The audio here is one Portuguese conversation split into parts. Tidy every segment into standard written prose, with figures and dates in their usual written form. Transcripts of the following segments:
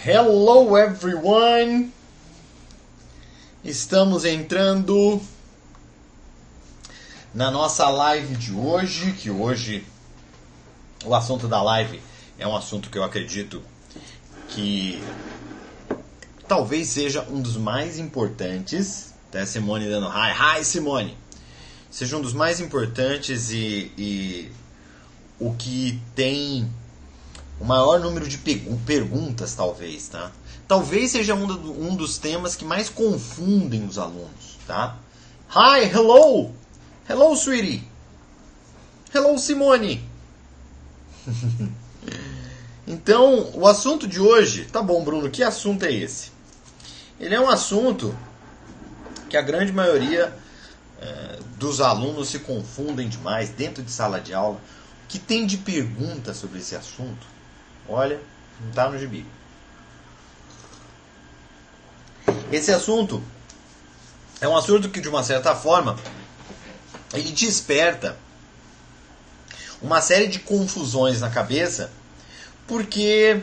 Hello everyone! Estamos entrando na nossa live de hoje, que hoje o assunto da live é um assunto que eu acredito que talvez seja um dos mais importantes. Tá, Simone dando hi Simone! Seja um dos mais importantes e o que tem o maior número de perguntas, talvez, tá? Talvez seja um dos temas que mais confundem os alunos, tá? Hi, hello! Hello, sweetie! Hello, Simone! Então, o assunto de hoje... Tá bom, Bruno, que assunto é esse? Ele é um assunto que a grande maioria dos alunos se confundem demais dentro de sala de aula. O que tem de pergunta sobre esse assunto? Olha, não está no gibi. Esse assunto é um assunto que, de uma certa forma, ele desperta uma série de confusões na cabeça, porque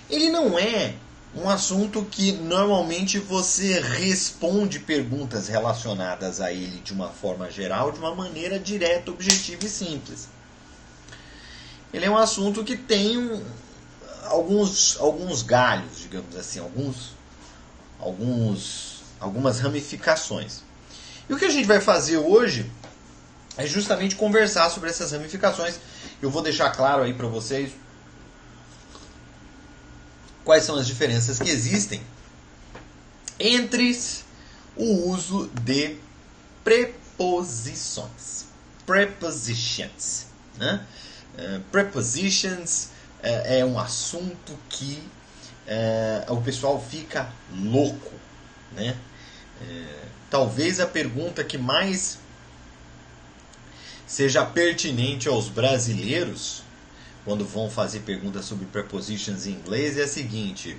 ele não é um assunto que normalmente você responde perguntas relacionadas a ele de uma forma geral, de uma maneira direta, objetiva e simples. Ele é um assunto que tem alguns galhos, digamos assim, algumas ramificações. E o que a gente vai fazer hoje é justamente conversar sobre essas ramificações. Eu vou deixar claro aí para vocês quais são as diferenças que existem entre o uso de preposições. Prepositions, né? Prepositions é um assunto que o pessoal fica louco, né? Talvez a pergunta que mais seja pertinente aos brasileiros quando vão fazer perguntas sobre prepositions em inglês é a seguinte: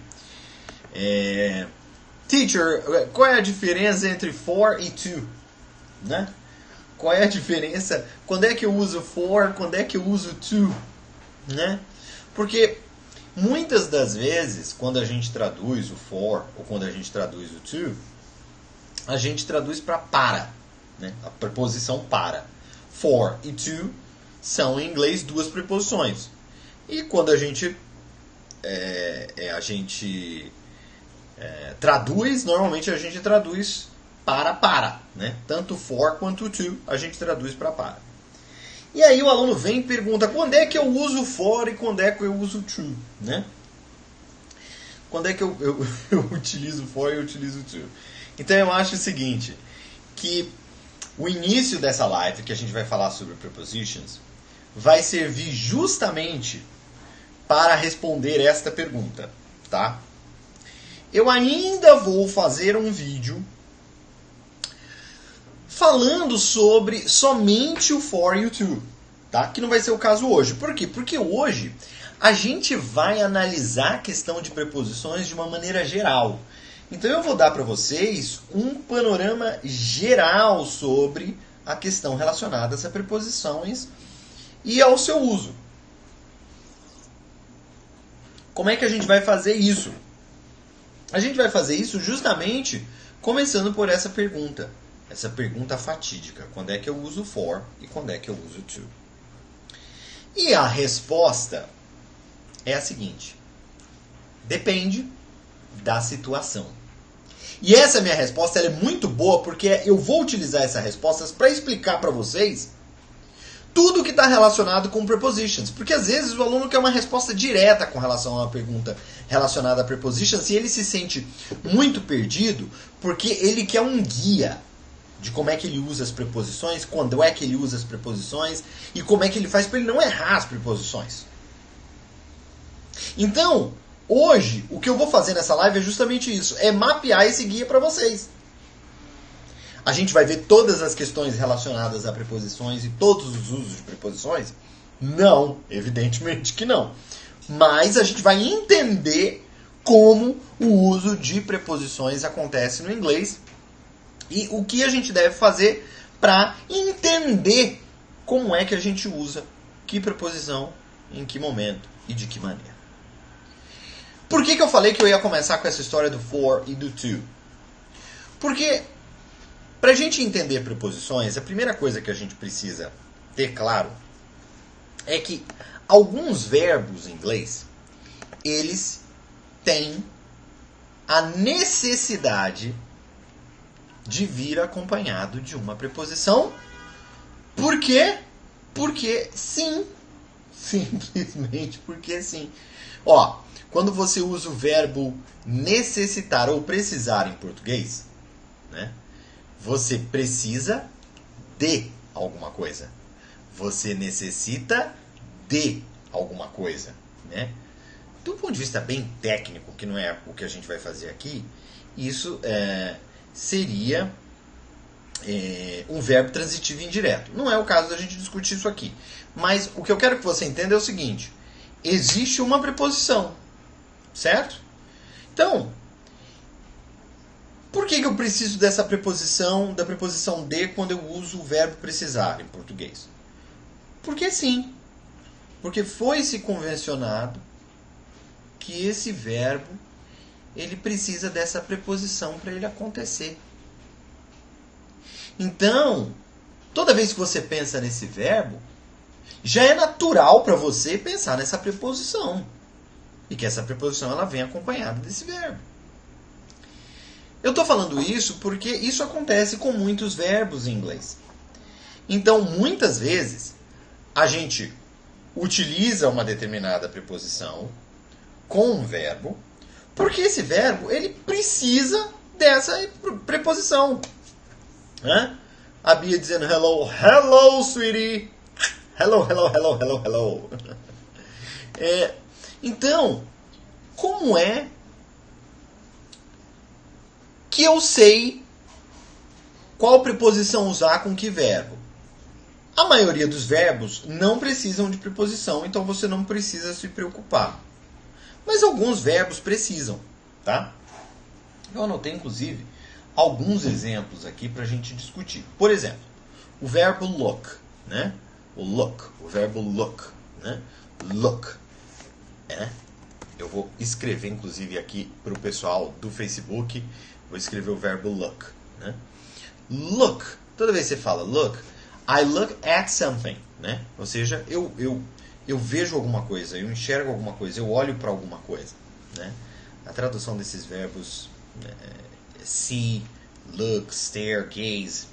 Teacher, qual é a diferença entre for e to? Né? Qual é a diferença? Quando é que eu uso for? Quando é que eu uso to? Né? Porque muitas das vezes, quando a gente traduz o for ou quando a gente traduz o to, a gente traduz para, né? A preposição para. For e to são em inglês duas preposições. E quando a gente traduz, normalmente a gente traduz para, né? Tanto for quanto to a gente traduz para. E aí o aluno vem e pergunta: quando é que eu uso for e quando é que eu uso to, né? Quando é que eu utilizo for e eu utilizo to? Então eu acho o seguinte, que o início dessa live, que a gente vai falar sobre prepositions, vai servir justamente para responder esta pergunta, tá? Eu ainda vou fazer um vídeo falando sobre somente o for e o to, tá? Que não vai ser o caso hoje. Por quê? Porque hoje a gente vai analisar a questão de preposições de uma maneira geral. Então eu vou dar para vocês um panorama geral sobre a questão relacionada a preposições e ao seu uso. Como é que a gente vai fazer isso? A gente vai fazer isso justamente começando por essa pergunta fatídica: quando é que eu uso for e quando é que eu uso to? E a resposta é a seguinte: depende da situação. E essa minha resposta ela é muito boa porque eu vou utilizar essa resposta para explicar para vocês tudo que está relacionado com prepositions. Porque às vezes o aluno quer uma resposta direta com relação a uma pergunta relacionada a prepositions e ele se sente muito perdido porque ele quer um guia de como é que ele usa as preposições, quando é que ele usa as preposições e como é que ele faz para ele não errar as preposições. Então, hoje, o que eu vou fazer nessa live é justamente isso, é mapear esse guia para vocês. A gente vai ver todas as questões relacionadas a preposições e todos os usos de preposições? Não, evidentemente que não. Mas a gente vai entender como o uso de preposições acontece no inglês e o que a gente deve fazer para entender como é que a gente usa que preposição, em que momento e de que maneira. Por por que eu falei que eu ia começar com essa história do for e do to? Porque, para a gente entender preposições, a primeira coisa que a gente precisa ter claro é que alguns verbos em inglês, eles têm a necessidade de vir acompanhado de uma preposição. Por quê? Porque sim. Simplesmente porque sim. Ó, quando você usa o verbo necessitar ou precisar em português, né, você precisa de alguma coisa. Você necessita de alguma coisa, né? De um ponto de vista bem técnico, que não é o que a gente vai fazer aqui, isso seria um verbo transitivo indireto. Não é o caso da gente discutir isso aqui. Mas o que eu quero que você entenda é o seguinte: existe uma preposição, certo? Então, por que eu preciso dessa preposição, da preposição de, quando eu uso o verbo precisar em português? Porque sim. Porque foi-se convencionado que esse verbo ele precisa dessa preposição para ele acontecer. Então, toda vez que você pensa nesse verbo, já é natural para você pensar nessa preposição. E que essa preposição ela vem acompanhada desse verbo. Eu estou falando isso porque isso acontece com muitos verbos em inglês. Então, muitas vezes, a gente utiliza uma determinada preposição com um verbo, porque esse verbo ele precisa dessa preposição. Né? A Bia dizendo hello, hello, sweetie. Hello, hello, hello, hello, hello. Então, como é que eu sei qual preposição usar com que verbo? A maioria dos verbos não precisam de preposição, então você não precisa se preocupar. Mas alguns verbos precisam, tá? Eu anotei, inclusive, alguns exemplos aqui para a gente discutir. Por exemplo, o verbo look, né? O verbo look, né? Look, Eu vou escrever, inclusive, aqui para o pessoal do Facebook, vou escrever o verbo look, né? Look, toda vez que você fala look, I look at something, né? Ou seja, eu vejo alguma coisa, eu enxergo alguma coisa, eu olho para alguma coisa, né? A tradução desses verbos see, look, stare, gaze.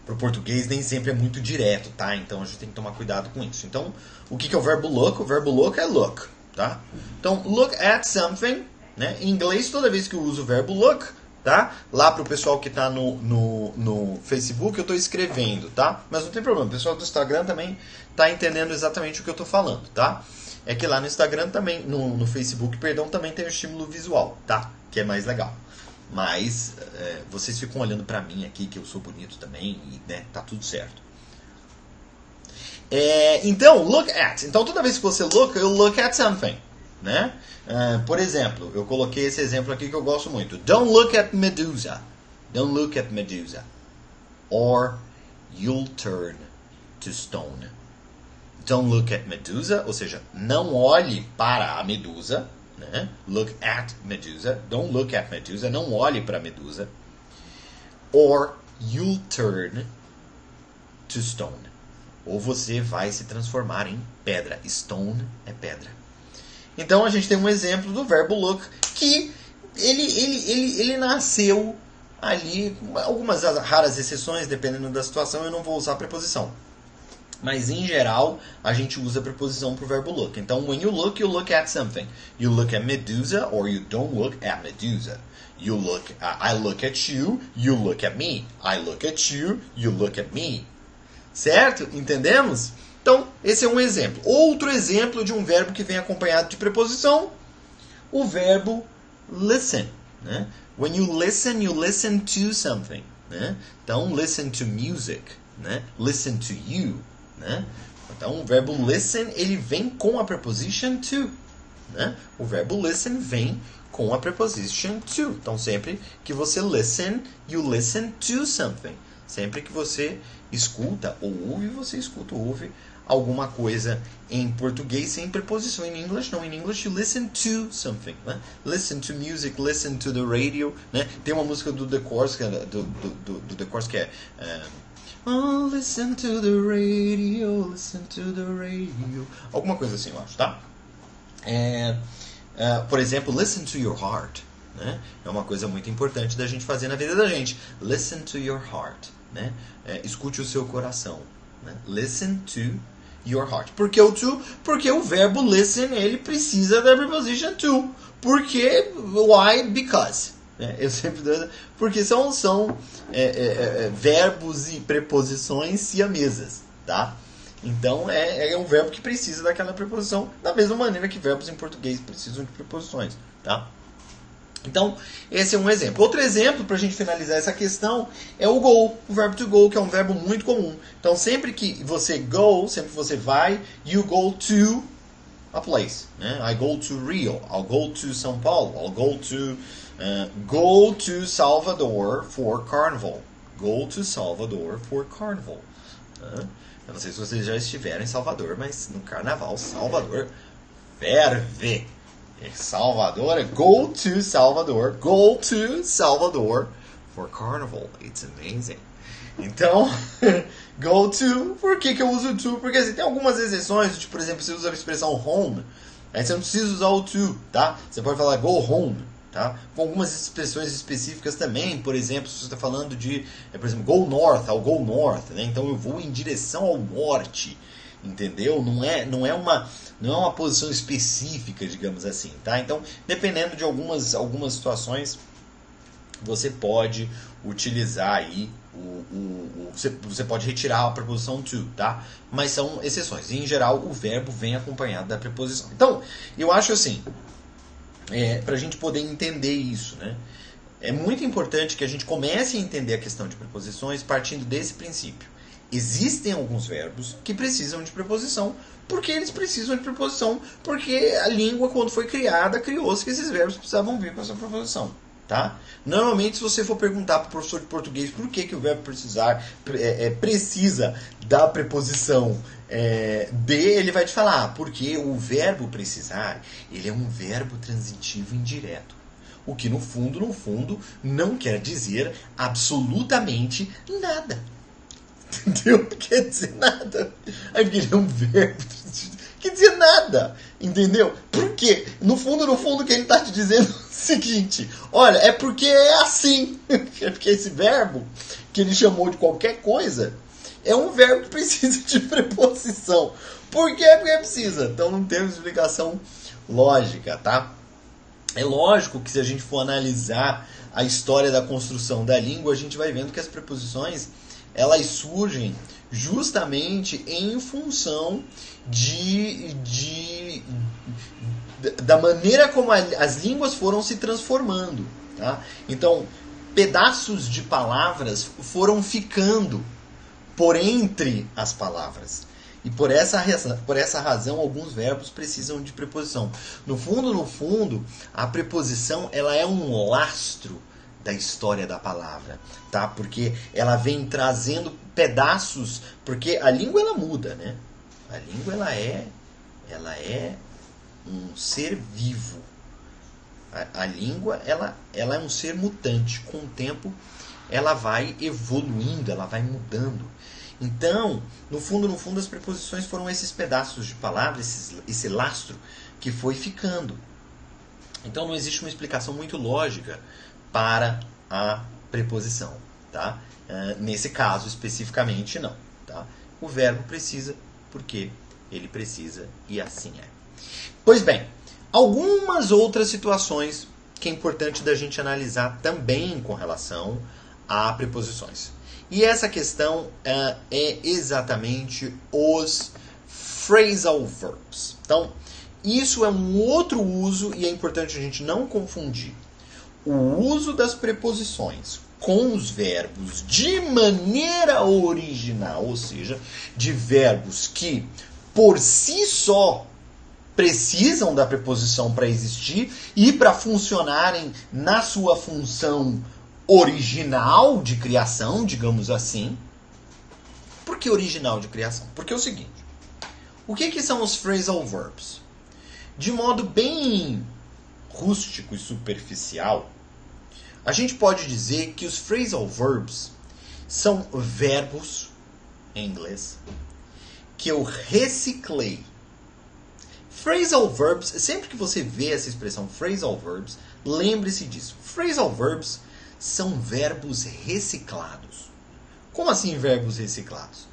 Para o português nem sempre é muito direto, tá? Então a gente tem que tomar cuidado com isso. Então, o que é o verbo look? O verbo look é look, tá? Então, look at something, né? Em inglês, toda vez que eu uso o verbo look, tá? Lá para o pessoal que está no Facebook, eu estou escrevendo, tá? Mas não tem problema, o pessoal do Instagram também está entendendo exatamente o que eu estou falando, tá? É que lá no Instagram também, no Facebook, perdão, também tem o estímulo visual, tá? Que é mais legal. Mas vocês ficam olhando pra mim aqui, que eu sou bonito também, e né, tá tudo certo. Então, look at. Então, toda vez que você look, eu look at something, né? Por exemplo, eu coloquei esse exemplo aqui que eu gosto muito. Don't look at Medusa. Don't look at Medusa. Or you'll turn to stone. Don't look at Medusa, ou seja, não olhe para a Medusa. Né? Look at Medusa. Don't look at Medusa. Não olhe para a Medusa. Or you'll turn to stone. Ou você vai se transformar em pedra. Stone é pedra. Então a gente tem um exemplo do verbo look que ele nasceu ali, com algumas raras exceções, dependendo da situação, eu não vou usar a preposição. Mas, em geral, a gente usa a preposição para o verbo look. Então, when you look at something. You look at Medusa or you don't look at Medusa. I look at you, you look at me. I look at you, you look at me. Certo? Entendemos? Então, esse é um exemplo. Outro exemplo de um verbo que vem acompanhado de preposição, o verbo listen. Né? When you listen to something. Né? Então, listen to music. Né? Listen to you. Né? Então, o verbo listen, ele vem com a preposition to. Né? O verbo listen vem com a preposition to. Então, sempre que você listen, you listen to something. Sempre que você escuta ou ouve, você escuta ou ouve alguma coisa em português sem preposição. In English, no, in English you listen to something, né? Listen to music, listen to the radio, né? Tem uma música do The Course, do The Course que é oh, listen to the radio, listen to the radio. Alguma coisa assim, eu acho, tá? Por exemplo, listen to your heart, né? É uma coisa muito importante da gente fazer na vida da gente. Listen to your heart, né? Escute o seu coração, né? Listen to your heart. Por que o to? Porque o verbo listen, ele precisa da preposition to. Por quê? Why? Because. Eu sempre dou, porque são verbos e preposições siamesas, tá? Então é um verbo que precisa daquela preposição, da mesma maneira que verbos em português precisam de preposições, tá? Então, esse é um exemplo. Outro exemplo, para a gente finalizar essa questão, é o go, o verbo to go, que é um verbo muito comum. Então, sempre que você go, sempre que você vai, you go to a place, né? I go to Rio, I'll go to São Paulo, I'll go to Salvador for Carnival. Go to Salvador for Carnival. Eu não sei se vocês já estiveram em Salvador, mas no Carnaval, Salvador ferve. Salvador é go to Salvador. Go to Salvador for Carnival. It's amazing. Então, go to. Por que eu uso to? Porque assim, tem algumas exceções. Tipo, por exemplo, você usa a expressão home. Aí você não precisa usar o to, tá? Você pode falar go home, tá? Com algumas expressões específicas também. Por exemplo, se você está falando de, por exemplo, go north, I'll go north, né? Então eu vou em direção ao norte. Entendeu? Não é uma posição específica, digamos assim, tá? Então, dependendo de algumas situações, você pode utilizar aí você pode retirar a preposição to, tá? Mas são exceções. Em geral, o verbo vem acompanhado da preposição. Então, eu acho assim, para a gente poder entender isso, né? É muito importante que a gente comece a entender a questão de preposições partindo desse princípio. Existem alguns verbos que precisam de preposição. Porque eles precisam de preposição. Porque a língua, quando foi criada, criou-se que esses verbos precisavam vir com essa preposição. Tá? Normalmente, se você for perguntar para o professor de português por que o verbo precisar precisa da preposição de, ele vai te falar, porque o verbo precisar, ele é um verbo transitivo indireto. O que, no fundo, não quer dizer absolutamente nada. Entendeu? Não quer dizer nada. Aí porque ele é um verbo. Quer dizer nada. Entendeu? Por quê? No fundo, o que ele está te dizendo é o seguinte. Olha, é porque é assim. É porque esse verbo, que ele chamou de qualquer coisa, é um verbo que precisa de preposição. Por quê? Porque precisa. Então não temos explicação lógica, tá? É lógico que se a gente for analisar a história da construção da língua, a gente vai vendo que as preposições elas surgem justamente em função da maneira como as línguas foram se transformando. Tá? Então, pedaços de palavras foram ficando por entre as palavras. E por essa razão, alguns verbos precisam de preposição. No fundo, a preposição ela é um lastro da história da palavra, tá? Porque ela vem trazendo pedaços, porque a língua ela muda, né? A língua ela é um ser vivo. A língua ela é um ser mutante. Com o tempo ela vai evoluindo, ela vai mudando. Então, no fundo, as preposições foram esses pedaços de palavra, esse lastro que foi ficando. Então não existe uma explicação muito lógica para a preposição, tá? Nesse caso especificamente não, tá? O verbo precisa porque ele precisa e assim é. Pois bem, algumas outras situações que é importante da gente analisar também com relação a preposições. E essa questão é exatamente os phrasal verbs. Então, isso é um outro uso e é importante a gente não confundir o uso das preposições com os verbos de maneira original, ou seja, de verbos que por si só precisam da preposição para existir e para funcionarem na sua função original de criação, digamos assim. Por que original de criação? Porque é o seguinte, O que são os phrasal verbs? De modo bem rústico e superficial, a gente pode dizer que os phrasal verbs são verbos, em inglês, que eu reciclei. Phrasal verbs, sempre que você vê essa expressão phrasal verbs, lembre-se disso. Phrasal verbs são verbos reciclados. Como assim verbos reciclados?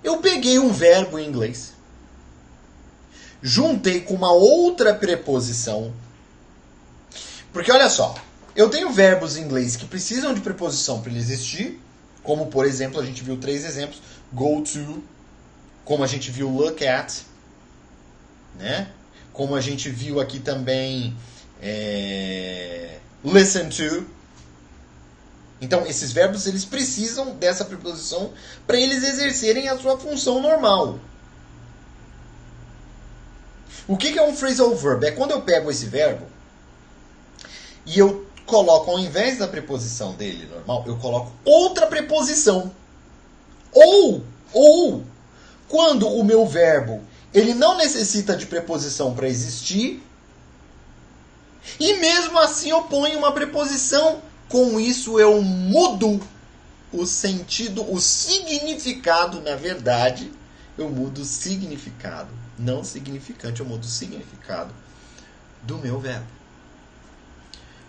Eu peguei um verbo em inglês, juntei com uma outra preposição. Porque olha só, eu tenho verbos em inglês que precisam de preposição para ele existir, como por exemplo, a gente viu 3 exemplos, go to, como a gente viu look at, né? Como a gente viu aqui também listen to. Então, esses verbos eles precisam dessa preposição para eles exercerem a sua função normal. O que é um phrasal verb? É quando eu pego esse verbo e eu coloco, ao invés da preposição dele normal, eu coloco outra preposição. Ou quando o meu verbo ele não necessita de preposição para existir, e mesmo assim eu ponho uma preposição. Com isso eu mudo o sentido, o significado, na verdade, eu mudo o significado. Não significante, eu mudo o significado do meu verbo.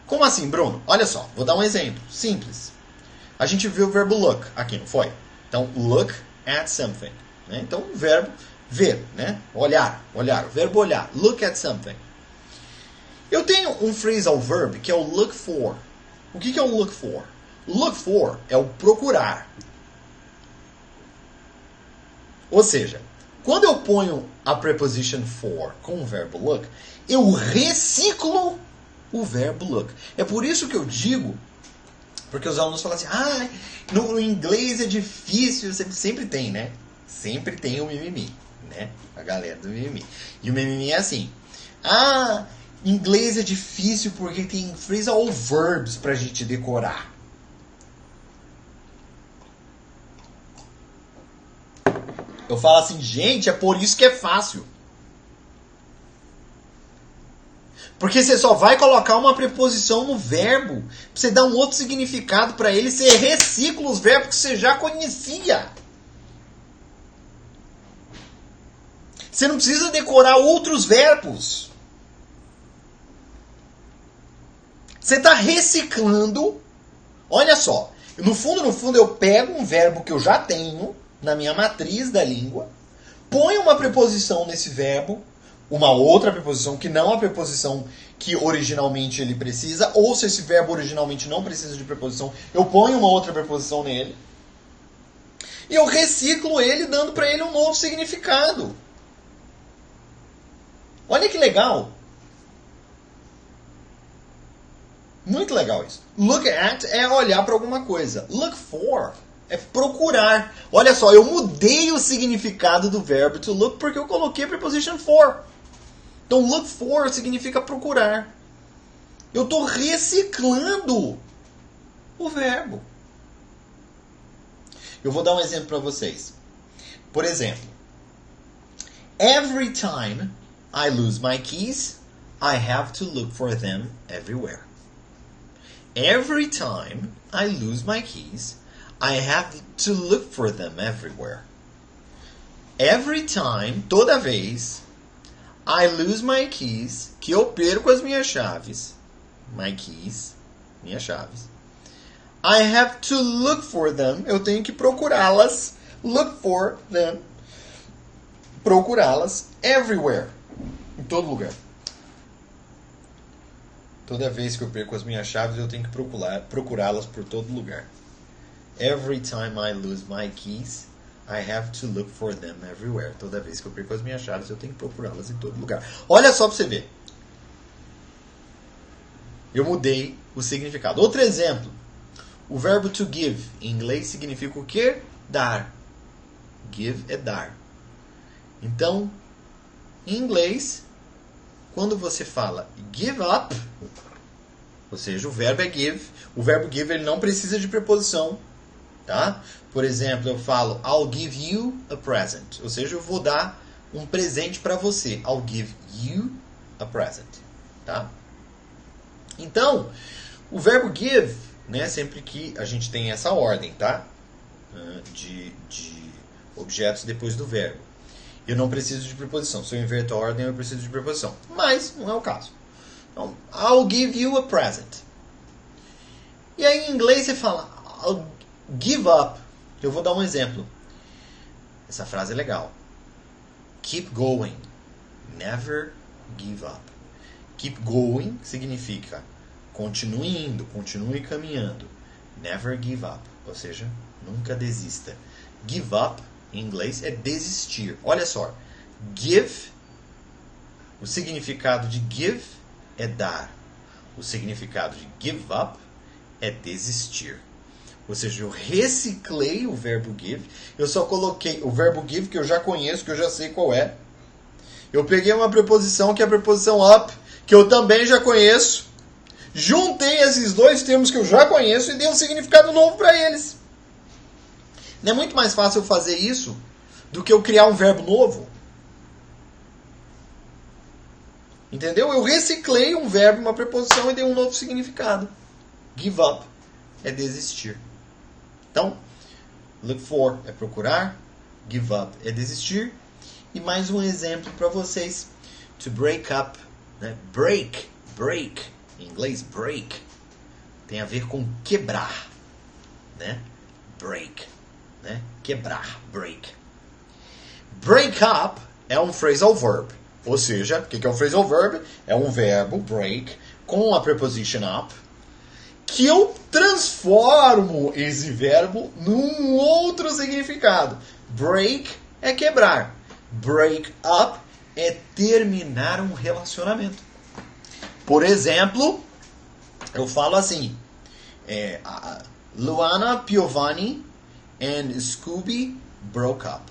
Como assim, Bruno? Olha só, vou dar um exemplo simples. A gente viu o verbo look aqui, não foi? Então, look at something. Né? Então, o verbo ver, né? Olhar, o verbo olhar. Look at something. Eu tenho um phrasal verb que é o look for. O que é o look for? Look for é o procurar. Ou seja, quando eu ponho a preposition for com o verbo look, eu reciclo o verbo look. É por isso que eu digo, porque os alunos falam assim, no inglês é difícil, sempre tem, né? Sempre tem o mimimi, né? A galera do mimimi. E o mimimi é assim, inglês é difícil porque tem phrasal verbs pra gente decorar. Eu falo assim, gente, é por isso que é fácil. Porque você só vai colocar uma preposição no verbo, pra você dar um outro significado pra ele, você recicla os verbos que você já conhecia. Você não precisa decorar outros verbos. Você está reciclando. Olha só. No fundo, eu pego um verbo que eu já tenho na minha matriz da língua, ponho uma preposição nesse verbo, uma outra preposição que não a preposição que originalmente ele precisa, ou se esse verbo originalmente não precisa de preposição, eu ponho uma outra preposição nele, e eu reciclo ele, dando para ele um novo significado. Olha que legal. Muito legal isso. Look at é olhar para alguma coisa. Look for é procurar. Olha só, eu mudei o significado do verbo to look porque eu coloquei a preposition for. Então, look for significa procurar. Eu estou reciclando o verbo. Eu vou dar um exemplo para vocês. Por exemplo, every time I lose my keys, I have to look for them everywhere. Every time I lose my keys, I have to look for them everywhere. Every time, toda vez, I lose my keys, que eu perco as minhas chaves, my keys, minhas chaves, I have to look for them, eu tenho que procurá-las, look for them, procurá-las everywhere, em todo lugar. Toda vez que eu perco as minhas chaves, eu tenho que procurá-las por todo lugar. Every time I lose my keys, I have to look for them everywhere. Toda vez que eu perco as minhas chaves, eu tenho que procurá-las em todo lugar. Olha só para você ver. Eu mudei o significado. Outro exemplo. O verbo to give, em inglês, significa o quê? Dar. Give é dar. Então, em inglês, quando você fala give up, ou seja, o verbo é give, o verbo give ele não precisa de preposição, tá? Por exemplo, eu falo I'll give you a present, ou seja, eu vou dar um presente para você. I'll give you a present. Tá? Então, o verbo give, né, sempre que a gente tem essa ordem, tá? De objetos depois do verbo. Eu não preciso de preposição. Se eu inverto a ordem, eu preciso de preposição. Mas não é o caso. Então, I'll give you a present. E aí em inglês você fala I'll give up. Eu vou dar um exemplo. Essa frase é legal. Keep going. Never give up. Keep going significa continue indo, continue caminhando. Never give up. Ou seja, nunca desista. Give up, em inglês, é desistir. Olha só. Give, o significado de give é dar. O significado de give up é desistir. Ou seja, eu reciclei o verbo give. Eu só coloquei o verbo give que eu já conheço, que eu já sei qual é. Eu peguei uma preposição que é a preposição up, que eu também já conheço. Juntei esses dois termos que eu já conheço e dei um significado novo para eles. Não é muito mais fácil eu fazer isso do que eu criar um verbo novo? Entendeu? Eu reciclei um verbo, uma preposição e dei um novo significado. Give up é desistir. Então, look for é procurar, give up é desistir. E mais um exemplo para vocês. To break up, né? Break, em inglês break, tem a ver com quebrar, né? Break, né? Quebrar, break. Break up é um phrasal verb. Ou seja, o que é um phrasal verb? É um verbo, break, com a preposition up, que eu transformo esse verbo num outro significado. Break é quebrar. Break up é terminar um relacionamento. Por exemplo, eu falo assim, Luana Piovani and Scooby broke up.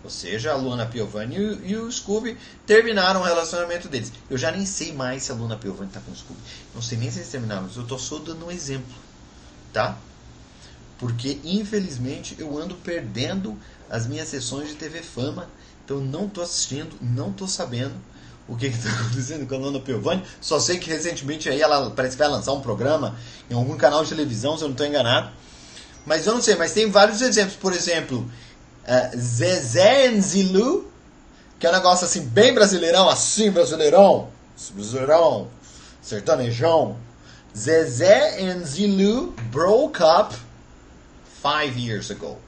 Ou seja, a Luana Piovani e o Scooby terminaram o relacionamento deles. Eu já nem sei mais se a Luana Piovani está com o Scooby. Não sei nem se eles terminaram, mas eu estou só dando um exemplo. Tá? Porque, infelizmente, eu ando perdendo as minhas sessões de TV Fama. Então, eu não estou assistindo, não estou sabendo o que está acontecendo com a Luana Piovani. Só sei que, recentemente, aí ela parece que vai lançar um programa em algum canal de televisão, se eu não estou enganado. Mas eu não sei, mas tem vários exemplos. Por exemplo, Zezé and Zilu, que é um negócio assim, bem brasileirão, assim, brasileirão, sertanejão. Zezé and Zilu broke up 5 years ago.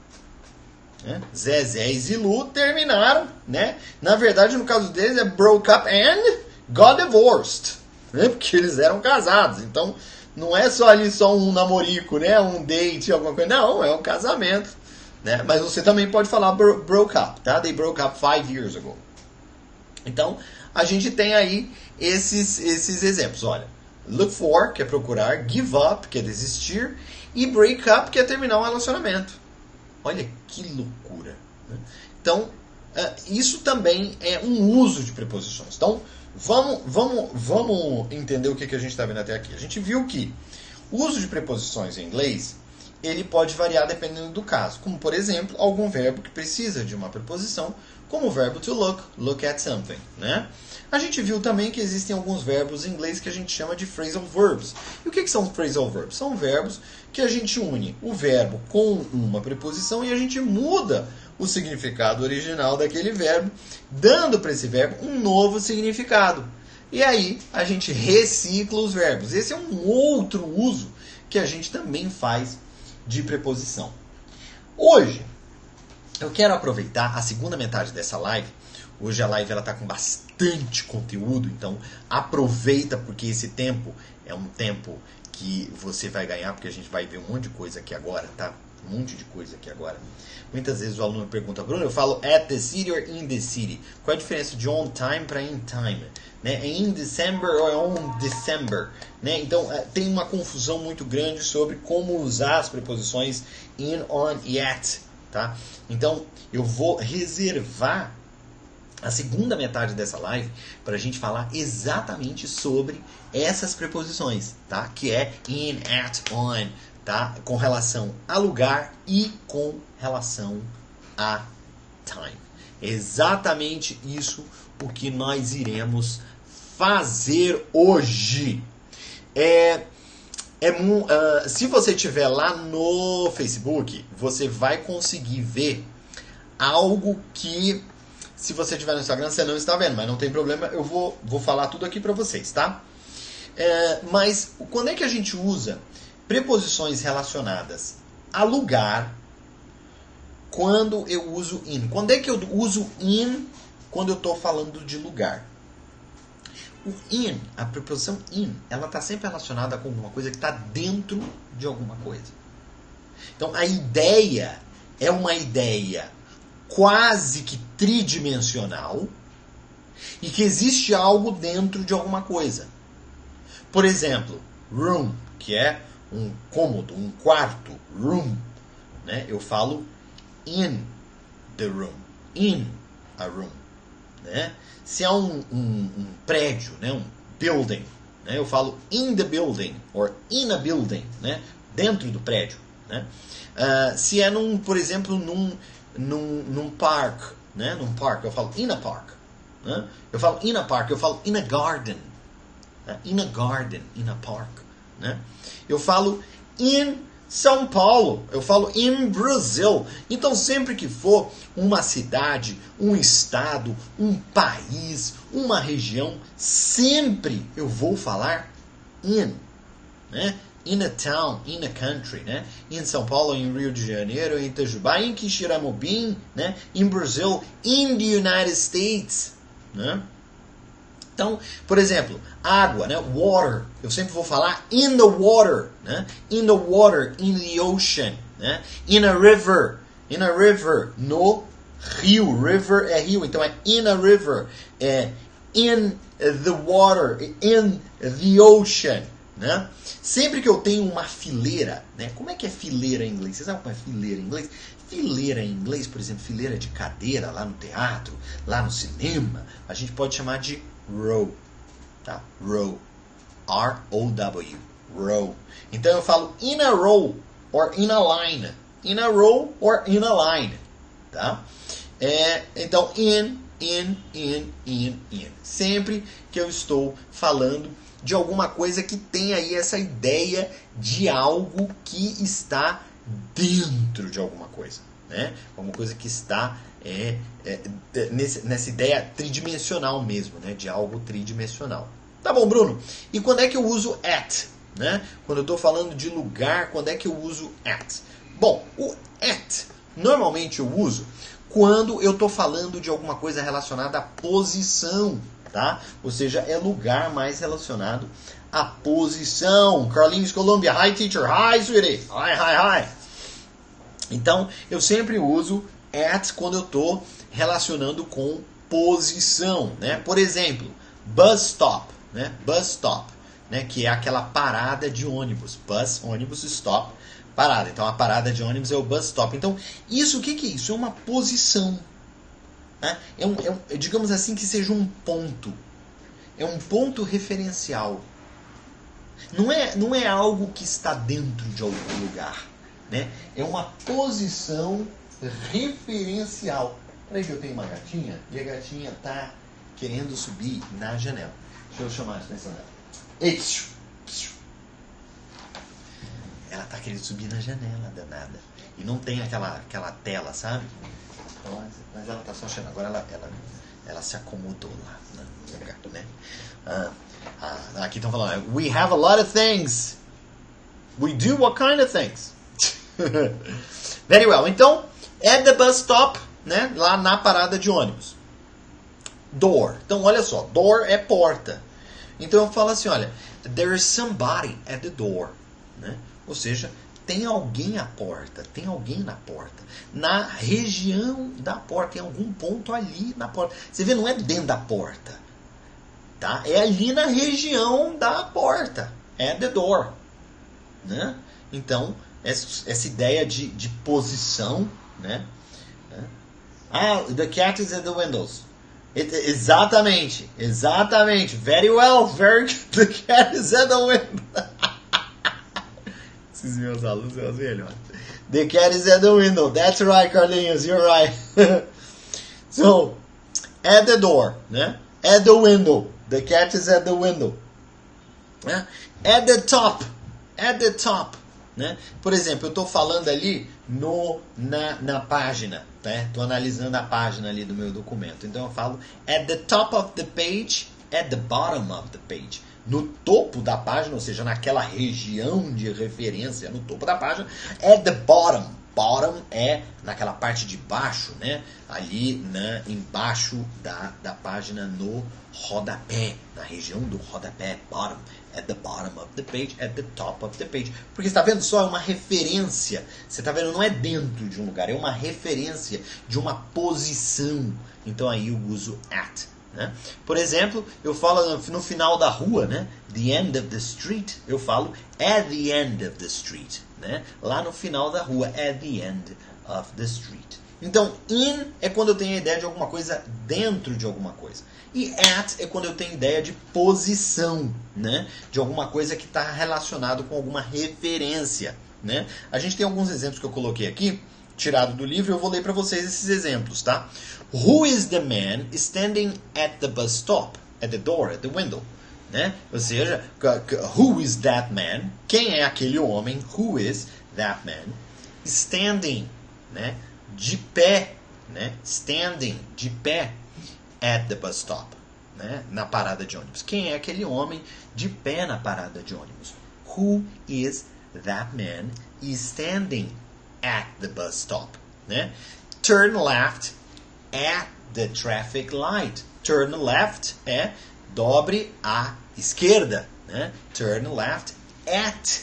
Zezé e Zilu terminaram, né? Na verdade, no caso deles é broke up and got divorced, né? Porque eles eram casados. Então, não é só ali só um namorico, né? Um date, alguma coisa. Não, é um casamento, né? Mas você também pode falar broke up, tá? They broke up 5 years ago. Então, a gente tem aí esses exemplos. Olha, look for, que é procurar, give up, que é desistir, e break up, que é terminar um relacionamento. Olha que loucura, né? Então, isso também é um uso de preposições. Então, vamos entender o que a gente está vendo até aqui. A gente viu que o uso de preposições em inglês, ele pode variar dependendo do caso. Como, por exemplo, algum verbo que precisa de uma preposição, como o verbo to look at something, né? A gente viu também que existem alguns verbos em inglês que a gente chama de phrasal verbs. E o que são phrasal verbs? São verbos que a gente une o verbo com uma preposição e a gente muda o significado original daquele verbo, dando para esse verbo um novo significado. E aí a gente recicla os verbos. Esse é um outro uso que a gente também faz de preposição. Hoje, eu quero aproveitar a segunda metade dessa live. Hoje a live está com bastante conteúdo, então aproveita, porque esse tempo é um tempo que você vai ganhar, porque a gente vai ver um monte de coisa aqui agora, tá? Um monte de coisa aqui agora. Muitas vezes o aluno pergunta, Bruno, eu falo at the city or in the city. Qual é a diferença de on time para in time? Né? É in December ou é on December? Né? Então tem uma confusão muito grande sobre como usar as preposições in, on e at. Tá? Então eu vou reservar a segunda metade dessa live para a gente falar exatamente sobre essas preposições, tá? Que é in, at, on, tá? Com relação a lugar e com relação a time. É exatamente isso o que nós iremos fazer hoje. Se você estiver lá no Facebook, você vai conseguir ver algo que, se você estiver no Instagram, você não está vendo, mas não tem problema, eu vou falar tudo aqui para vocês, tá? Mas quando é que a gente usa preposições relacionadas a lugar quando eu uso in? Quando é que eu uso in quando eu estou falando de lugar? O in, a preposição in, ela está sempre relacionada com alguma coisa que está dentro de alguma coisa. Então a ideia é uma ideia quase que tridimensional e que existe algo dentro de alguma coisa. Por exemplo, room, que é um cômodo, um quarto, room, né? Eu falo in the room, in a room, né? Se é um prédio, né? Um building, né? Eu falo in the building, or in a building, né? Dentro do prédio, né? Se é por exemplo, num park, né? Num park, eu falo in a park, né? Eu falo in a park, eu falo in a garden, né? In a garden, in a park, né? Eu falo in São Paulo, eu falo in Brazil. Então sempre que for uma cidade, um estado, um país, uma região, sempre eu vou falar in, né? In a town, in a country, né? Em São Paulo, em Rio de Janeiro, em Itajubá, em Quixeramobim, né? Em Brasil, in the United States, né? Então, por exemplo, água, né? Water. Eu sempre vou falar in the water, né? In the water, in the ocean, né? In a river, no rio. River é rio, então é in a river, é in the water, in the ocean, né? Sempre que eu tenho uma fileira, né? Como é que é fileira em inglês? Você sabe como é fileira em inglês? Fileira em inglês, por exemplo, fileira de cadeira lá no teatro, lá no cinema, a gente pode chamar de row, tá? Row, R-O-W, row. Então eu falo in a row or in a line, in a row or in a line, tá? Então in. Sempre que eu estou falando de alguma coisa que tem aí essa ideia de algo que está dentro de alguma coisa, né? Uma coisa que está nessa ideia tridimensional mesmo, né? De algo tridimensional. Tá bom, Bruno? E quando é que eu uso at, né? Quando eu estou falando de lugar, quando é que eu uso at? Bom, o at normalmente eu uso quando eu estou falando de alguma coisa relacionada à posição, tá? Ou seja, é lugar mais relacionado à posição. Carlinhos Colômbia, hi teacher, hi sweetie, hi. Então, eu sempre uso at quando eu estou relacionando com posição, né? Por exemplo, bus stop, né? Bus stop, né? Que é aquela parada de ônibus. Bus, ônibus, stop, parada. Então, a parada de ônibus é o bus stop. Então, isso, o que é isso? É uma posição. Né? Digamos assim, que seja um ponto. É um ponto referencial. Não é algo que está dentro de algum lugar. Né? É uma posição referencial. Peraí que eu tenho uma gatinha e a gatinha está querendo subir na janela. Deixa eu chamar a atenção dela. Ela está querendo subir na janela, danada. E não tem aquela tela, sabe? Então, mas ela está só achando. Agora ela se acomodou lá no lugar, né? Aqui estão falando, we have a lot of things. We do what kind of things? Very well. Então, at the bus stop, né? Lá na parada de ônibus. Door. Então, olha só. Door é porta. Então, eu falo assim, olha, there is somebody at the door. Né? Ou seja, tem alguém à porta. Tem alguém na porta. Na região da porta. Tem algum ponto ali na porta. Você vê, não é dentro da porta. Tá? É ali na região da porta. At the door. Né? Então, essa ideia de posição, né? The cat is at the windows. Exatamente. Very well. Very good. The cat is at the window. Esses meus alunos são os melhores. The cat is at the window. That's right, Carlinhos. You're right. So, at the door, né? At the window. The cat is at the window. Né? At the top. At the top. Né? Por exemplo, eu estou falando ali na página. Estou analisando a página ali do meu documento. Então eu falo at the top of the page, at the bottom of the page. No topo da página, ou seja, naquela região de referência, no topo da página, at the bottom. Bottom é naquela parte de baixo, né? Ali, né, embaixo da página, no rodapé, na região do rodapé, bottom. At the bottom of the page, at the top of the page. Porque você está vendo só, é uma referência. Você está vendo, não é dentro de um lugar, é uma referência de uma posição. Então aí eu uso at. Né? Por exemplo, eu falo no final da rua, né? The end of the street, eu falo at the end of the street. Né? Lá no final da rua, at the end of the street. Então, in é quando eu tenho a ideia de alguma coisa dentro de alguma coisa. E at é quando eu tenho ideia de posição, né? De alguma coisa que está relacionado com alguma referência. Né? A gente tem alguns exemplos que eu coloquei aqui, tirado do livro, eu vou ler para vocês esses exemplos. Tá? Who is the man standing at the bus stop? At the door, at the window. Né? Ou seja, who is that man? Quem é aquele homem? Who is that man? Standing, né? De pé, né? Standing, de pé, at the bus stop, né? Na parada de ônibus. Quem é aquele homem de pé na parada de ônibus? Who is that man standing at the bus stop, né? Turn left at the traffic light. Turn left é dobre à esquerda, né? Turn left at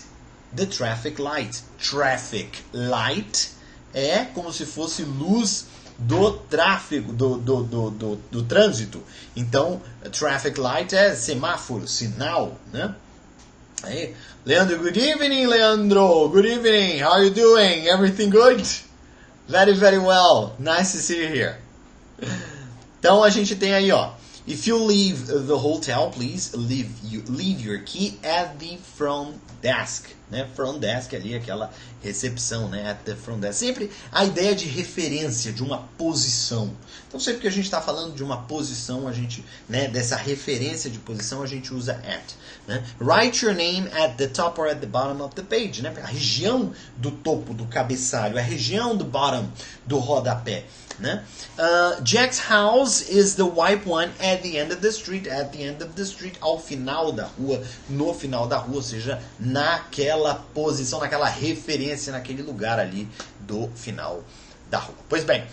the traffic light. Traffic light é como se fosse luz do tráfego, do trânsito. Então, traffic light é semáforo, sinal, né? Aí, Leandro, good evening, Leandro. Good evening. How are you doing? Everything good? Very, very well. Nice to see you here. Então, a gente tem aí, ó. If you leave the hotel, please leave your key at the front desk. Né? Front desk ali, aquela recepção, né? At the front desk. Sempre a ideia de referência, de uma posição. Então, sempre que a gente está falando de uma posição, a gente, né, dessa referência de posição, a gente usa at. Né? Write your name at the top or at the bottom of the page. Né? A região do topo do cabeçalho, a região do bottom do rodapé. Né? Jack's house is the white one at the end of the street. At the end of the street, ao final da rua, no final da rua, ou seja, naquela posição, naquela referência, naquele lugar ali do final da rua. Pois bem,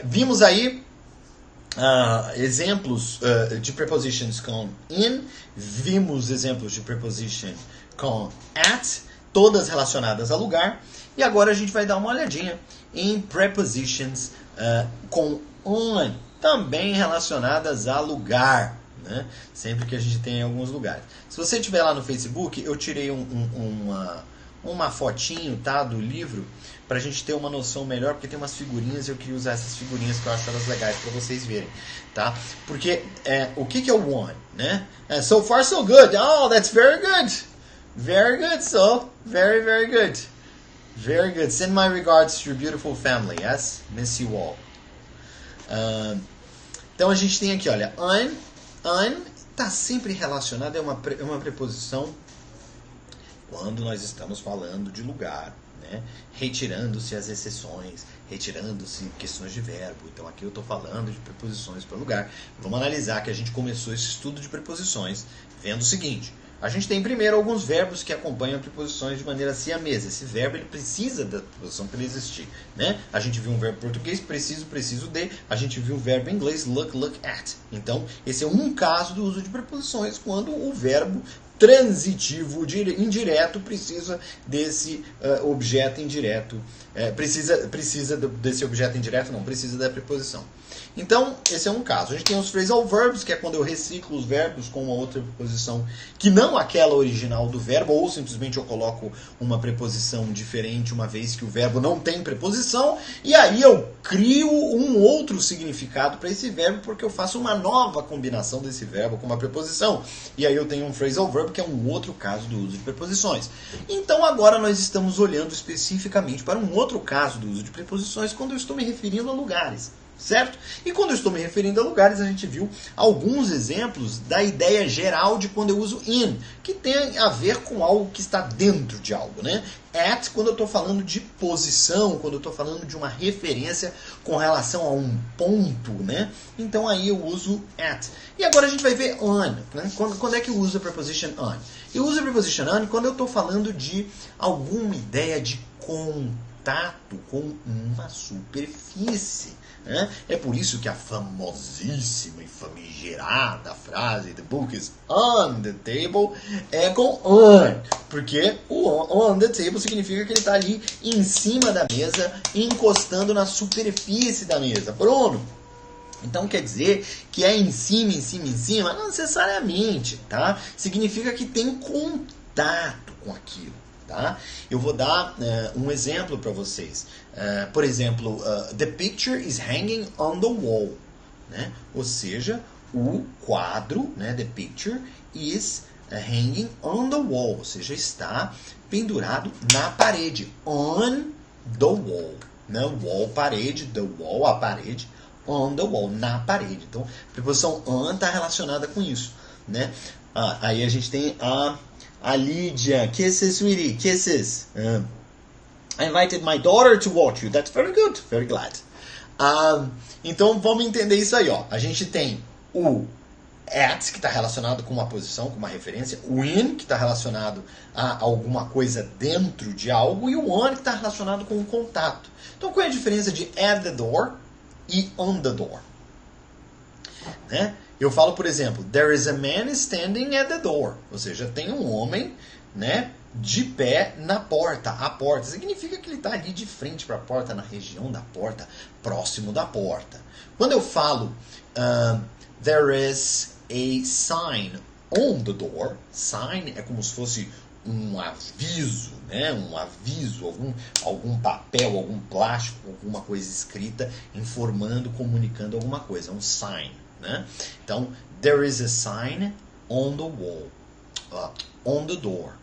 vimos aí exemplos de prepositions com in, vimos exemplos de preposition com at, todas relacionadas a lugar, e agora a gente vai dar uma olhadinha em prepositions com on, também relacionadas a lugar, né? Sempre que a gente tem em alguns lugares. Se você estiver lá no Facebook, eu tirei uma fotinho, tá, do livro, para a gente ter uma noção melhor, porque tem umas figurinhas e eu queria usar essas figurinhas que eu acho elas legais para vocês verem, tá? Porque o que é o one, né? So far so good. Oh, that's very good. Very good, so very, very good. Very good. Send my regards to your beautiful family. Yes? Miss you all. Então a gente tem aqui, olha, an está sempre relacionado, é uma preposição quando nós estamos falando de lugar, né? Retirando-se as exceções, retirando-se questões de verbo. Então aqui eu estou falando de preposições para lugar. Vamos analisar que a gente começou esse estudo de preposições vendo o seguinte. A gente tem primeiro alguns verbos que acompanham preposições de maneira siamesa. Esse verbo ele precisa da preposição para ele existir, né? A gente viu um verbo em português, preciso de. A gente viu o verbo em inglês, look at. Então, esse é um caso do uso de preposições quando o verbo transitivo indireto precisa desse objeto indireto. Precisa desse objeto indireto, não, precisa da preposição. Então, esse é um caso. A gente tem os phrasal verbs, que é quando eu reciclo os verbos com uma outra preposição que não aquela original do verbo, ou simplesmente eu coloco uma preposição diferente uma vez que o verbo não tem preposição, e aí eu crio um outro significado para esse verbo, porque eu faço uma nova combinação desse verbo com uma preposição. E aí eu tenho um phrasal verb, que é um outro caso do uso de preposições. Então, agora nós estamos olhando especificamente para um outro caso do uso de preposições quando eu estou me referindo a lugares. certo? E quando eu estou me referindo a lugares, a gente viu alguns exemplos da ideia geral de quando eu uso in, que tem a ver com algo que está dentro de algo, né? At, quando eu estou falando de posição, quando eu estou falando de uma referência com relação a um ponto, né? Então aí eu uso at. E agora a gente vai ver on, né? Quando é que eu uso a preposition on? Eu uso a preposition on quando eu estou falando de alguma ideia de contato com uma superfície. É por isso que a famosíssima e famigerada frase "The book is on the table" é com on, porque o on the table significa que ele está ali em cima da mesa, encostando na superfície da mesa. Bruno, então quer dizer que é em cima, em cima, em cima? Não necessariamente, tá? Significa que tem contato com aquilo. Tá? Eu vou dar um exemplo para vocês. Por exemplo, the picture is hanging on the wall. Né? Ou seja, o quadro, né, the picture is hanging on the wall. Ou seja, está pendurado na parede. On the wall. Né? Wall, parede, the wall, a parede. On the wall, na parede. Então, a preposição on está relacionada com isso. Né? Aí a gente tem a Lídia, kisses, sweetie, kisses. I invited my daughter to watch you. That's very good, very glad. Então vamos entender isso aí, ó. A gente tem o at, que está relacionado com uma posição, com uma referência. O in, que está relacionado a alguma coisa dentro de algo. E o on, que está relacionado com um contato. Então qual é a diferença de at the door e on the door? Né? Eu falo, por exemplo, there is a man standing at the door. Ou seja, tem um homem, né, de pé na porta. A porta significa que ele está ali de frente para a porta, na região da porta, próximo da porta. Quando eu falo there is a sign on the door, sign é como se fosse um aviso, né? Um aviso, algum papel, algum plástico, alguma coisa escrita informando, comunicando alguma coisa, um sign. Né? Então, there is a sign on the wall, on the door.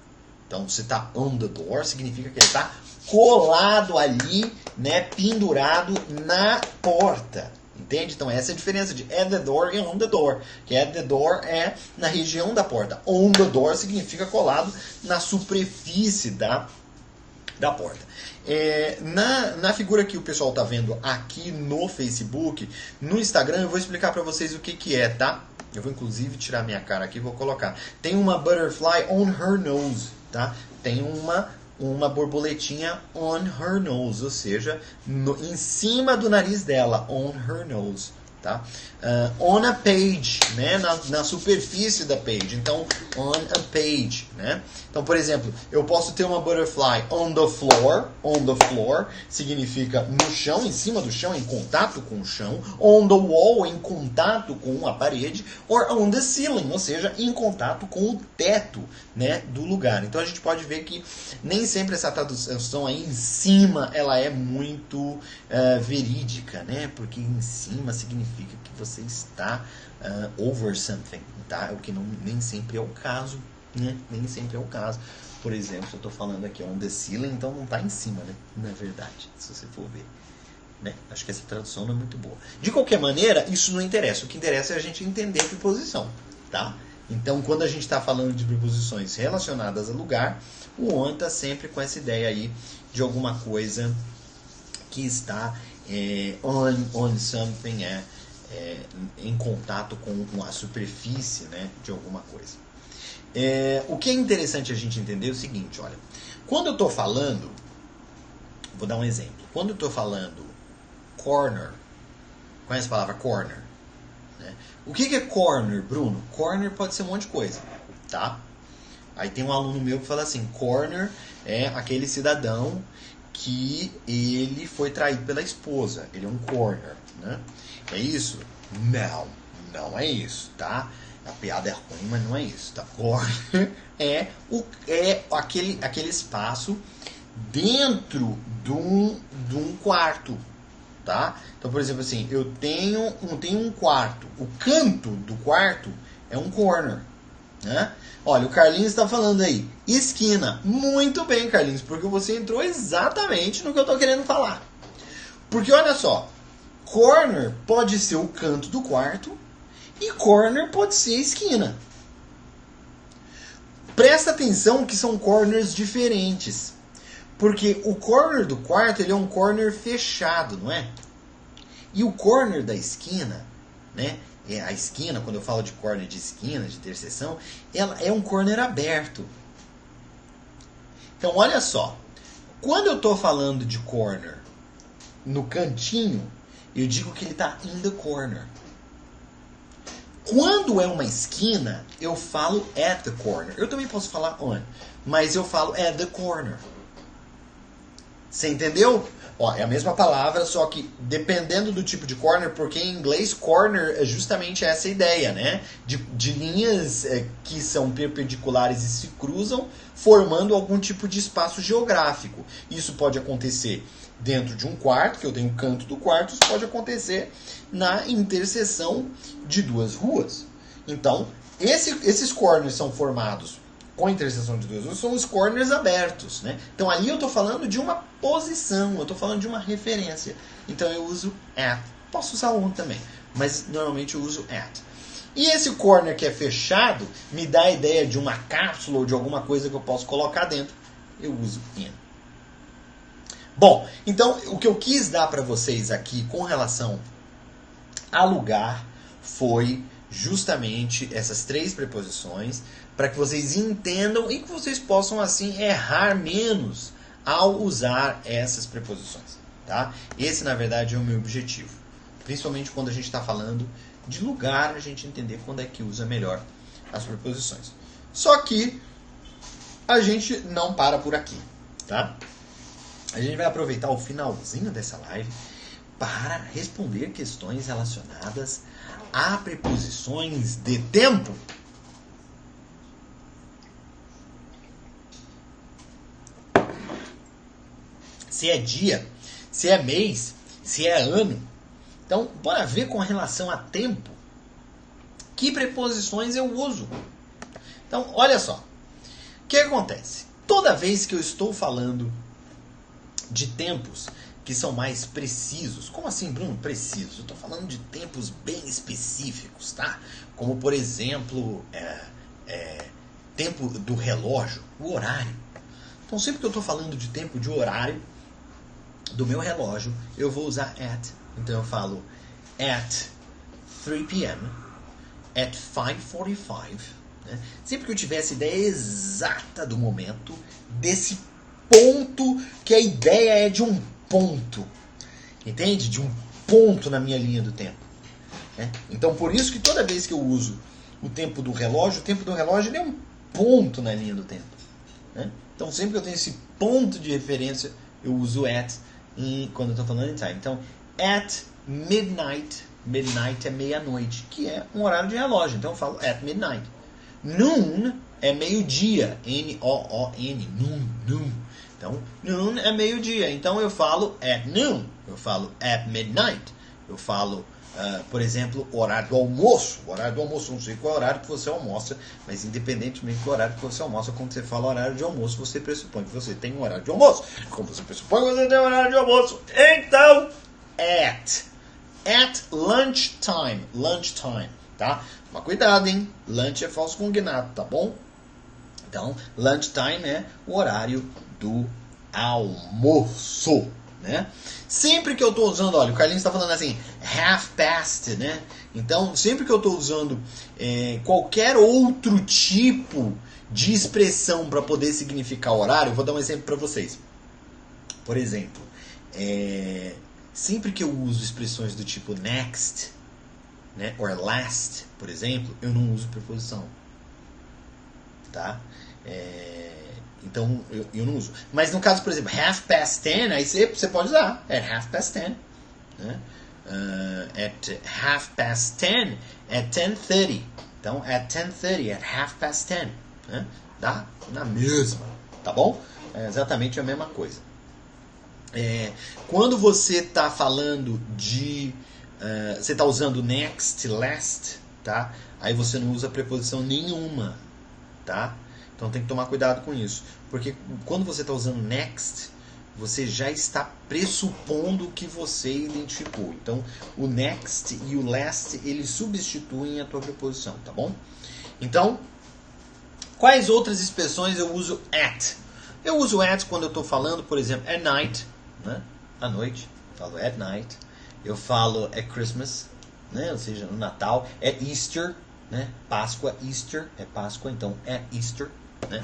Então, se está on the door, significa que ele está colado ali, né, pendurado na porta. Entende? Então, essa é a diferença de at the door e on the door. Que at the door é na região da porta. On the door significa colado na superfície da porta. Na figura que o pessoal está vendo aqui no Facebook, no Instagram, eu vou explicar para vocês o que é, tá? Eu vou inclusive tirar minha cara aqui e vou colocar. Tem uma butterfly on her nose, tá? Tem uma borboletinha on her nose, ou seja, em cima do nariz dela, on her nose. Tá? On a page, né? na superfície da page. Então, on a page. Né? Então, por exemplo, eu posso ter uma butterfly on the floor. On the floor significa no chão, em cima do chão, em contato com o chão. On the wall, em contato com a parede. Or on the ceiling, ou seja, em contato com o teto, né, do lugar. Então, a gente pode ver que nem sempre essa tradução aí em cima ela é muito verídica, né? Porque em cima significa que você está over something, tá? O que nem sempre é o caso, né? Nem sempre é o caso. Por exemplo, eu estou falando aqui on the ceiling, então não está em cima, né? Na verdade, se você for ver. Né? Acho que essa tradução não é muito boa. De qualquer maneira, isso não interessa. O que interessa é a gente entender a preposição, tá? Então, quando a gente está falando de preposições relacionadas a lugar, o on está sempre com essa ideia aí de alguma coisa que está on something, em contato com a superfície, né, de alguma coisa. O que é interessante a gente entender é o seguinte, olha, quando eu estou falando, vou dar um exemplo, quando eu estou falando corner, conhece a palavra corner? Né? O que é corner, Bruno? Corner pode ser um monte de coisa, tá? Aí tem um aluno meu que fala assim, corner é aquele cidadão que ele foi traído pela esposa, ele é um corner, né? É isso? Não é isso, tá? A piada é ruim, mas não é isso, tá? Corner é aquele espaço dentro de um quarto, tá? Então, por exemplo, assim, eu tenho um quarto, o canto do quarto é um corner, né? Olha, o Carlinhos está falando aí, esquina. Muito bem, Carlinhos, porque você entrou exatamente no que eu estou querendo falar. Porque olha só, corner pode ser o canto do quarto e corner pode ser a esquina. Presta atenção que são corners diferentes. Porque o corner do quarto ele é um corner fechado, não é? E o corner da esquina, né? A esquina, quando eu falo de corner de esquina, de interseção, ela é um corner aberto. Então, olha só. Quando eu estou falando de corner no cantinho, eu digo que ele está in the corner. Quando é uma esquina, eu falo at the corner. Eu também posso falar on, mas eu falo at the corner. Você entendeu? Ó, é a mesma palavra, só que dependendo do tipo de corner, porque em inglês corner é justamente essa ideia, né? De linhas que são perpendiculares e se cruzam, formando algum tipo de espaço geográfico. Isso pode acontecer dentro de um quarto, que eu tenho o canto do quarto, isso pode acontecer na interseção de duas ruas. Então, esses corners são formados com a interseção de duas ruas, são os corners abertos, né? Então ali eu estou falando de uma posição, eu estou falando de uma referência. Então eu uso at. Posso usar on também, mas normalmente eu uso at. E esse corner que é fechado me dá a ideia de uma cápsula ou de alguma coisa que eu posso colocar dentro. Eu uso in. Bom, então o que eu quis dar para vocês aqui com relação a lugar foi justamente essas três preposições para que vocês entendam e que vocês possam assim errar menos ao usar essas preposições, tá? Esse na verdade é o meu objetivo, principalmente quando a gente está falando de lugar, a gente entender quando é que usa melhor as preposições. Só que a gente não para por aqui, tá? A gente vai aproveitar o finalzinho dessa live para responder questões relacionadas a preposições de tempo. Se é dia, se é mês, se é ano. Então, bora ver com relação a tempo que preposições eu uso. Então, olha só. O que acontece? Toda vez que eu estou falando de tempos que são mais precisos. Como assim, Bruno? Precisos. Eu estou falando de tempos bem específicos, tá? Como, por exemplo, tempo do relógio, o horário. Então, sempre que eu estou falando de tempo de horário do meu relógio, eu vou usar at. Então, eu falo at 3 p.m., at 5:45. Né? Sempre que eu tiver essa ideia exata do momento, desse ponto, que a ideia é de um ponto, entende? De um ponto na minha linha do tempo. Né? Então, por isso que toda vez que eu uso o tempo do relógio ele é um ponto na linha do tempo. Né? Então, sempre que eu tenho esse ponto de referência, eu uso at quando eu estou falando em time. Então, at midnight, midnight é meia-noite, que é um horário de relógio. Então, eu falo at midnight. Noon é meio-dia, N-O-O-N, noon. Então, noon é meio-dia. Então, eu falo at noon. Eu falo at midnight. Eu falo, por exemplo, horário do almoço. O horário do almoço, não sei qual é o horário que você almoça, mas independentemente do horário que você almoça, quando você fala horário de almoço, você pressupõe que você tem um horário de almoço. Como você pressupõe que você tem um horário de almoço. Então, at lunchtime, tá? Mas cuidado, hein? Lunch é falso cognato, tá bom? Então, lunchtime é o horário do almoço, né? Sempre que eu estou usando, olha, o Carlinhos está falando assim, half past, né? Então, sempre que eu estou usando qualquer outro tipo de expressão para poder significar horário, eu vou dar um exemplo para vocês. Por exemplo, sempre que eu uso expressões do tipo next, né, or last, por exemplo, eu não uso preposição, tá? Então eu não uso. Mas no caso, por exemplo, half past 10, aí você pode usar. At half past 10. Né? At half past 10, at 10:30. Então, at 10:30, at half past 10. Né? Dá na mesma. Tá bom? É exatamente a mesma coisa. Quando você está falando de... você está usando next, last, tá? Aí você não usa preposição nenhuma, tá? Então tem que tomar cuidado com isso. Porque quando você está usando next, você já está pressupondo que você identificou. Então, o next e o last, eles substituem a tua preposição, tá bom? Então, quais outras expressões eu uso at? Eu uso at quando eu estou falando, por exemplo, at night, né? À noite, falo at night. Eu falo at Christmas, né? Ou seja, no Natal. At Easter, né? Páscoa, Easter é Páscoa, então at Easter, né?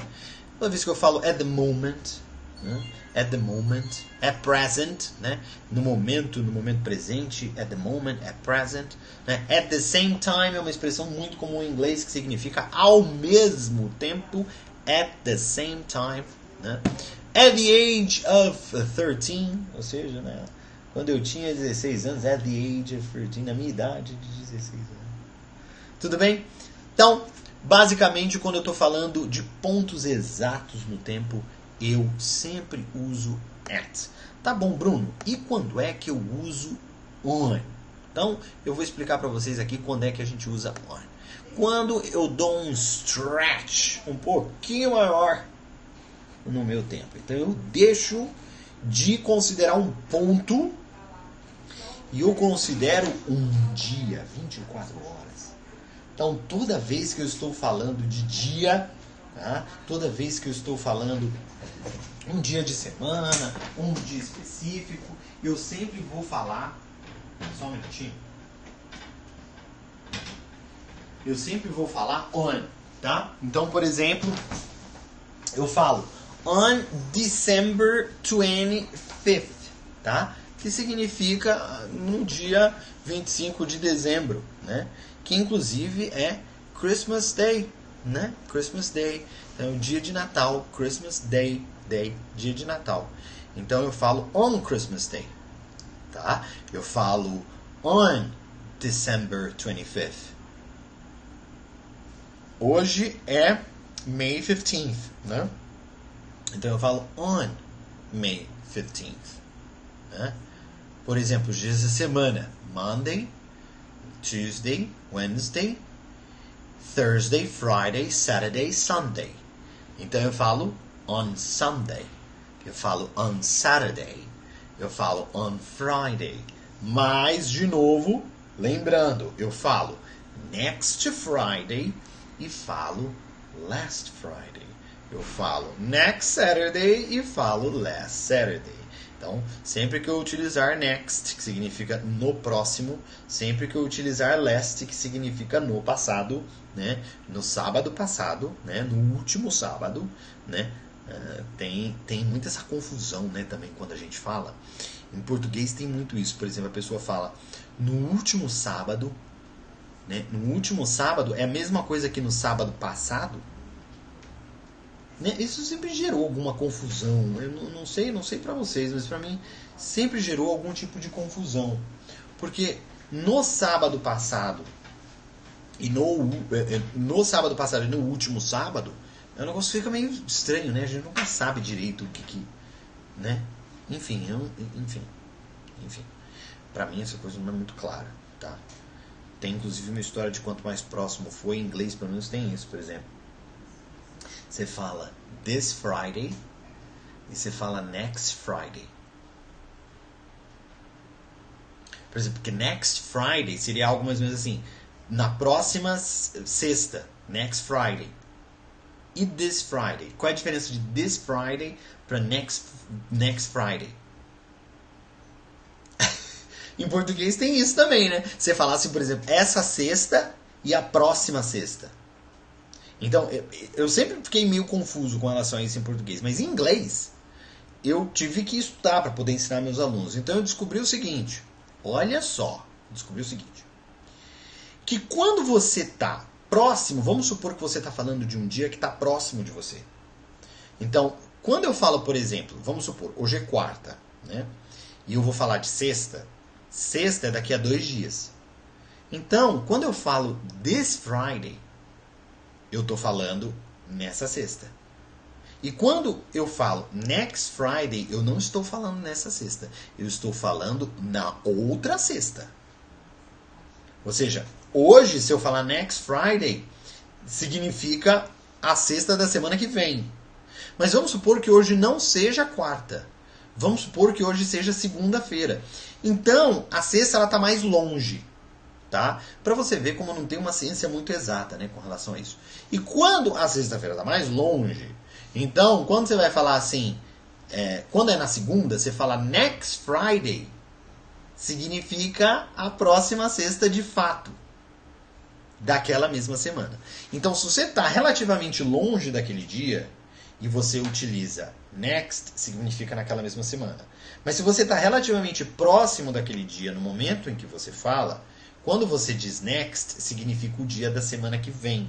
Toda vez que eu falo at the moment, né? At the moment, at present, né? No momento presente, at the moment, at present, né? At the same time é uma expressão muito comum em inglês que significa ao mesmo tempo, at the same time, né? At the age of 13, ou seja, né? Quando eu tinha 16 anos, at the age of 13, na minha idade de 16 anos. Tudo bem? Então, basicamente, quando eu estou falando de pontos exatos no tempo, eu sempre uso at. Tá bom, Bruno? E quando é que eu uso on? Então, eu vou explicar para vocês aqui quando é que a gente usa on. Quando eu dou um stretch um pouquinho maior no meu tempo. Então, eu deixo de considerar um ponto e eu considero um dia, 24 horas. Então, toda vez que eu estou falando de dia, tá? Toda vez que eu estou falando um dia de semana, um dia específico, eu sempre vou falar, só um minutinho, eu sempre vou falar on, tá? Então, por exemplo, eu falo on December 25th, tá? Que significa no dia 25 de dezembro, né? Que inclusive é Christmas Day, né? Christmas Day, então dia de Natal, Christmas Day, dia de Natal. Então eu falo on Christmas Day, tá? Eu falo on December 25th. Hoje é May 15th, né? Então eu falo on May 15th, né? Por exemplo, os dias da semana: Monday, Tuesday, Wednesday, Thursday, Friday, Saturday, Sunday. Então eu falo on Sunday, eu falo on Saturday, eu falo on Friday. Mas, de novo, lembrando, eu falo next Friday e falo last Friday. Eu falo next Saturday e falo last Saturday. Então, sempre que eu utilizar next, que significa no próximo, sempre que eu utilizar last, que significa no passado, né? No sábado passado, né? No último sábado, né? Tem muita essa confusão, né? Também quando a gente fala. Em português tem muito isso. Por exemplo, a pessoa fala no último sábado, né? No último sábado é a mesma coisa que no sábado passado. Isso sempre gerou alguma confusão. Eu não sei para vocês, mas para mim sempre gerou algum tipo de confusão. Porque no sábado passado e no sábado passado e no último sábado, o negócio fica meio estranho, né? A gente nunca sabe direito o que né? Enfim. Para mim essa coisa não é muito clara, tá? Tem inclusive uma história de quanto mais próximo foi. Em inglês pelo menos tem isso, por exemplo. Você fala this Friday e você fala next Friday. Por exemplo, que next Friday seria algo mais ou menos assim: na próxima sexta, next Friday. E this Friday. Qual é a diferença de this Friday para next Friday? Em português tem isso também, né? Você falasse, por exemplo, essa sexta e a próxima sexta. Então, eu sempre fiquei meio confuso com relação a isso em português. Mas em inglês, eu tive que estudar para poder ensinar meus alunos. Então, eu descobri o seguinte. Olha só. Descobri o seguinte. Que quando você está próximo, vamos supor que você está falando de um dia que está próximo de você. Então, quando eu falo, por exemplo, vamos supor, hoje é quarta, né? E eu vou falar de sexta. Sexta é daqui a 2 dias. Então, quando eu falo this Friday, eu estou falando nessa sexta. E quando eu falo next Friday, eu não estou falando nessa sexta. Eu estou falando na outra sexta. Ou seja, hoje, se eu falar next Friday, significa a sexta da semana que vem. Mas vamos supor que hoje não seja quarta. Vamos supor que hoje seja segunda-feira. Então, a sexta ela está mais longe. Tá? Para você ver como não tem uma ciência muito exata, né, com relação a isso. E quando a sexta-feira está mais longe, então, quando você vai falar assim, quando é na segunda, você fala next Friday, significa a próxima sexta de fato, daquela mesma semana. Então, se você está relativamente longe daquele dia, e você utiliza next, significa naquela mesma semana. Mas se você está relativamente próximo daquele dia, no momento em que você fala, quando você diz next, significa o dia da semana que vem.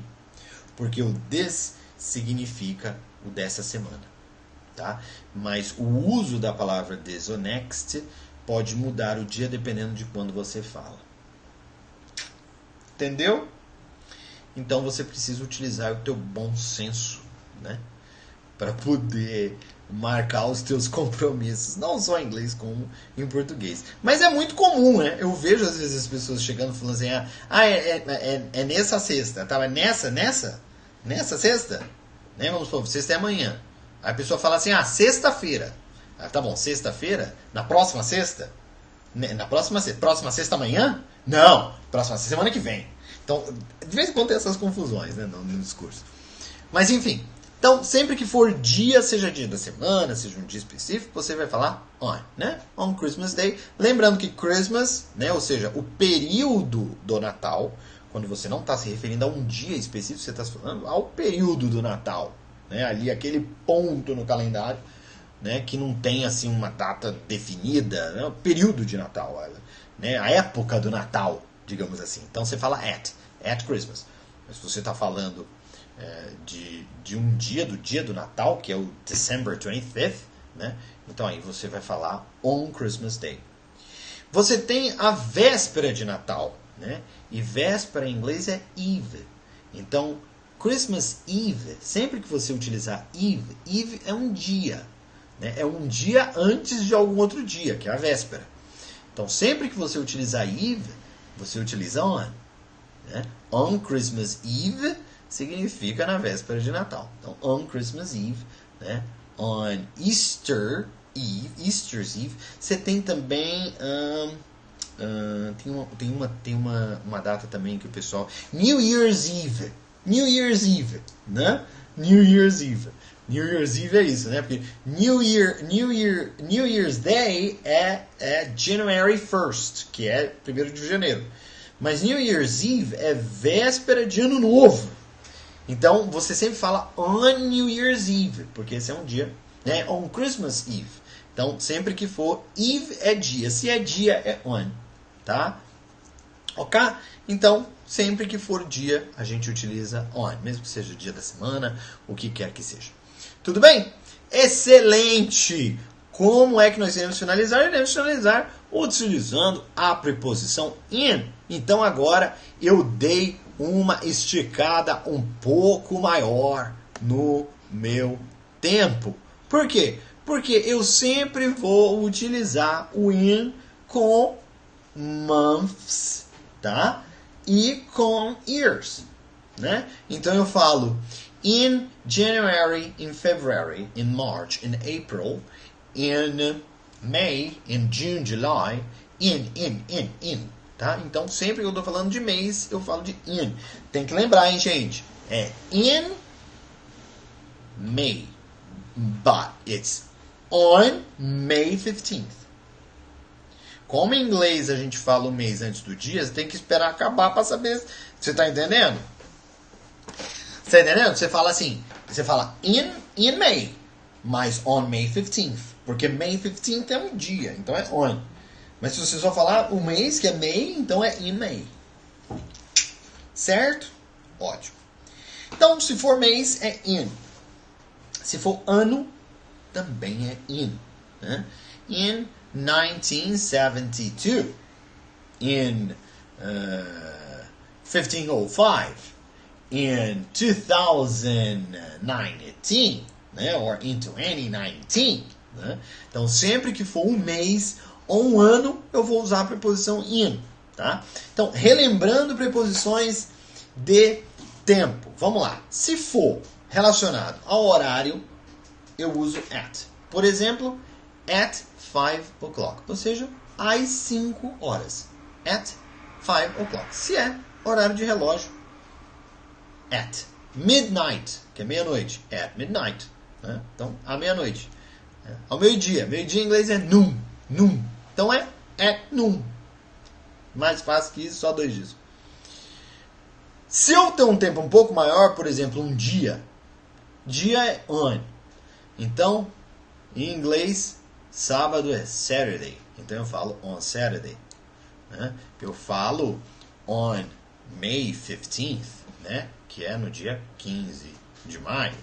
Porque o this significa o dessa semana. Tá? Mas o uso da palavra this ou next pode mudar o dia dependendo de quando você fala. Entendeu? Então você precisa utilizar o teu bom senso, né? Para poder marcar os teus compromissos, não só em inglês como em português. Mas é muito comum, né? Eu vejo às vezes as pessoas chegando falando assim, é nessa sexta, tá? Nessa sexta? Né? Vamos supor, sexta é amanhã. Aí a pessoa fala assim, sexta-feira. Tá bom, sexta-feira? Na próxima sexta? Na próxima sexta amanhã? Não, próxima semana que vem. Então, de vez em quando tem essas confusões, né, no discurso. Mas enfim, então, sempre que for dia, seja dia da semana, seja um dia específico, você vai falar on, né? On Christmas Day. Lembrando que Christmas, né, ou seja, o período do Natal, quando você não está se referindo a um dia específico, você está falando ao período do Natal. Né? Ali, aquele ponto no calendário, né, que não tem assim uma data definida, né? O período de Natal, né? A época do Natal, digamos assim. Então, você fala at Christmas. Mas se você está falando de um dia, do dia do Natal, que é o December 25th, né? Então aí você vai falar on Christmas Day. Você tem a véspera de Natal, né? E véspera em inglês é Eve. Então, Christmas Eve, sempre que você utilizar Eve é um dia, né? É um dia antes de algum outro dia, que é a véspera. Então, sempre que você utilizar Eve, você utiliza on, né? On Christmas Eve significa na véspera de Natal. Então, on Christmas Eve, né? On Easter Eve, Easter's Eve. Você tem também tem uma data também que o pessoal, New Year's Eve, né? New Year's Eve é isso, né? Porque New Year's Day é January 1st, que é 1º de janeiro. Mas New Year's Eve é véspera de Ano Novo. Então, você sempre fala on New Year's Eve, porque esse é um dia, né? On Christmas Eve. Então, sempre que for, Eve é dia. Se é dia, é on, tá? Ok? Então, sempre que for dia, a gente utiliza on, mesmo que seja o dia da semana, o que quer que seja. Tudo bem? Excelente! Como é que nós iremos finalizar? Iremos finalizar utilizando a preposição in. Então, agora, eu dei uma esticada um pouco maior no meu tempo. Por quê? Porque eu sempre vou utilizar o in com months, tá? E com years, né? Então eu falo in January, in February, in March, in April, in May, in June, July, in. Tá? Então, sempre que eu estou falando de mês, eu falo de in. Tem que lembrar, hein, gente? É in May. But it's on May 15th. Como em inglês a gente fala o mês antes do dia, você tem que esperar acabar para saber. Você está entendendo? Você está entendendo? Você fala assim, você fala in May, mas on May 15th. Porque May 15th é um dia, então é on. Mas se você só falar o mês, que é May, então é in May. Certo? Ótimo. Então, se for mês, é in. Se for ano, também é in. Né? In 1972. In 1505. In 2019. Né? Or in 2019. Né? Então, sempre que for um mês ou um ano, eu vou usar a preposição in, tá? Então, relembrando preposições de tempo. Vamos lá. Se for relacionado ao horário, eu uso at. Por exemplo, at 5 o'clock. Ou seja, às 5 horas. At 5 o'clock. Se é horário de relógio, at midnight, que é meia-noite. At midnight. Né? Então, à meia-noite. Ao meio-dia. Meio-dia em inglês é noon. Noon. Então é at noon. Mais fácil que isso, só 2 dias. Se eu tenho um tempo um pouco maior, por exemplo, um dia. Dia é on. Então, em inglês, sábado é Saturday. Então eu falo on Saturday. Né? Eu falo on May 15th, né? Que é no dia 15 de maio.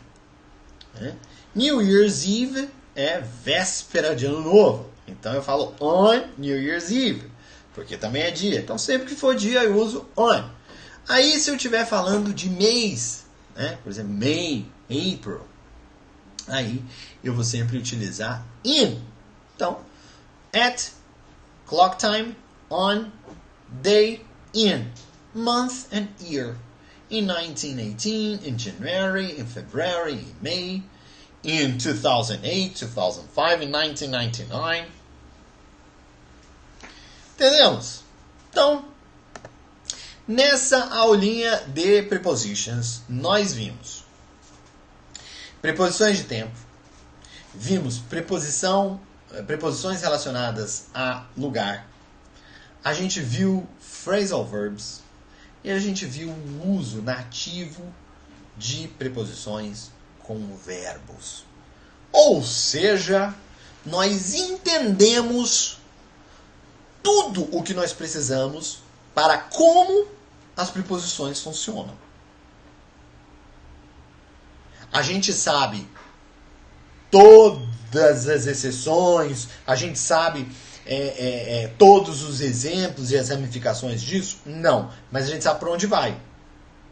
Né? New Year's Eve é véspera de ano novo. Então eu falo on New Year's Eve. Porque também é dia. Então sempre que for dia eu uso on. Aí se eu estiver falando de mês, né? Por exemplo, May, April. Aí eu vou sempre utilizar in. Então, at, clock time, on, day, in, month and year. In 1918, in January, in February, in May, in 2008, 2005, in 1999. Entendemos? Então, nessa aulinha de prepositions, nós vimos preposições de tempo, vimos preposições relacionadas a lugar, a gente viu phrasal verbs e a gente viu o uso nativo de preposições com verbos. Ou seja, nós entendemos tudo o que nós precisamos para como as preposições funcionam. A gente sabe todas as exceções, a gente sabe todos os exemplos e as ramificações disso? Não, mas a gente sabe para onde vai.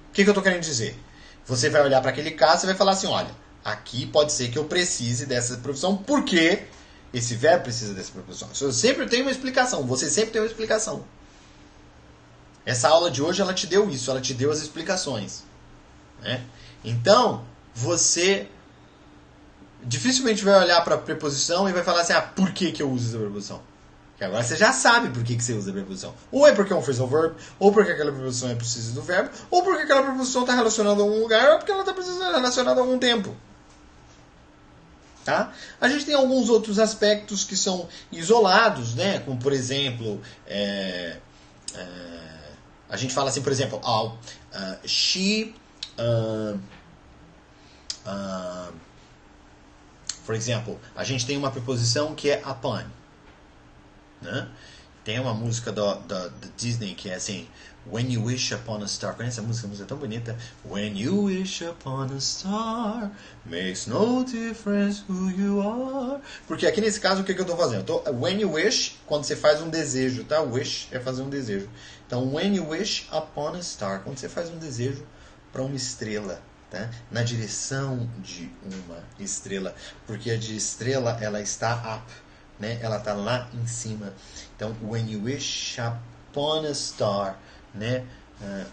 O que eu estou querendo dizer? Você vai olhar para aquele caso e vai falar assim, olha, aqui pode ser que eu precise dessa preposição, porque esse verbo precisa dessa preposição. Eu sempre tenho uma explicação, você sempre tem uma explicação. Essa aula de hoje, ela te deu isso, ela te deu as explicações. Né? Então, você dificilmente vai olhar para a preposição e vai falar assim, por que eu uso essa preposição? Porque agora você já sabe por que você usa a preposição. Ou é porque é um phrasal verb, ou porque aquela preposição é precisa do verbo, ou porque aquela preposição está relacionada a algum lugar, ou porque ela está relacionada a algum tempo. Tá? A gente tem alguns outros aspectos que são isolados, né? Como, por exemplo, a gente fala assim, por exemplo, she... por exemplo, a gente tem uma preposição que é upon. Né? Tem uma música da Disney que é assim, When you wish upon a star. Conhece essa música? A música é tão bonita. When you wish upon a star, makes no difference who you are. Porque aqui nesse caso, o que eu estou fazendo? When you wish, quando você faz um desejo, tá? Wish é fazer um desejo. Então, when you wish upon a star, quando você faz um desejo para uma estrela, tá? Na direção de uma estrela. Porque a de estrela, ela está up, né? Ela está lá em cima. Então, when you wish upon a star, né?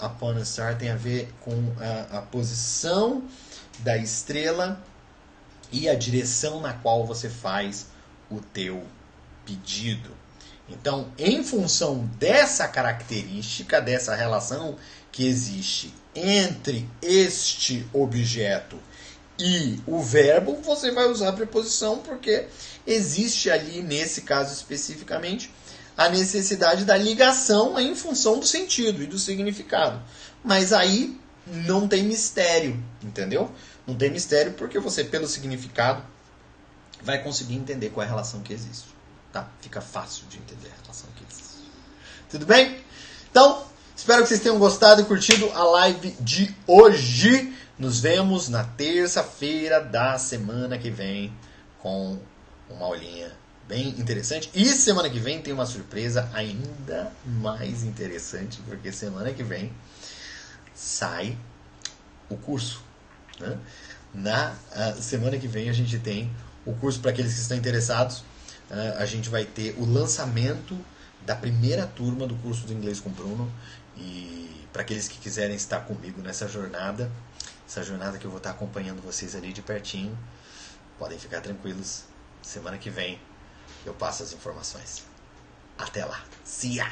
Upon a star tem a ver com a posição da estrela e a direção na qual você faz o teu pedido. Então, em função dessa característica, dessa relação que existe entre este objeto e o verbo, você vai usar a preposição porque existe ali, nesse caso especificamente, a necessidade da ligação em função do sentido e do significado. Mas aí não tem mistério, entendeu? Não tem mistério porque você, pelo significado, vai conseguir entender qual é a relação que existe. Tá? Fica fácil de entender a relação que existe. Tudo bem? Então, espero que vocês tenham gostado e curtido a live de hoje. Nos vemos na terça-feira da semana que vem com uma aulinha bem interessante. E semana que vem tem uma surpresa ainda mais interessante, porque semana que vem sai o curso. Né? Na semana que vem a gente tem o curso para aqueles que estão interessados. A gente vai ter o lançamento da primeira turma do curso do Inglês com Bruno. E para aqueles que quiserem estar comigo nessa jornada, essa jornada que eu vou estar acompanhando vocês ali de pertinho, podem ficar tranquilos. Semana que vem eu passo as informações. Até lá. See ya!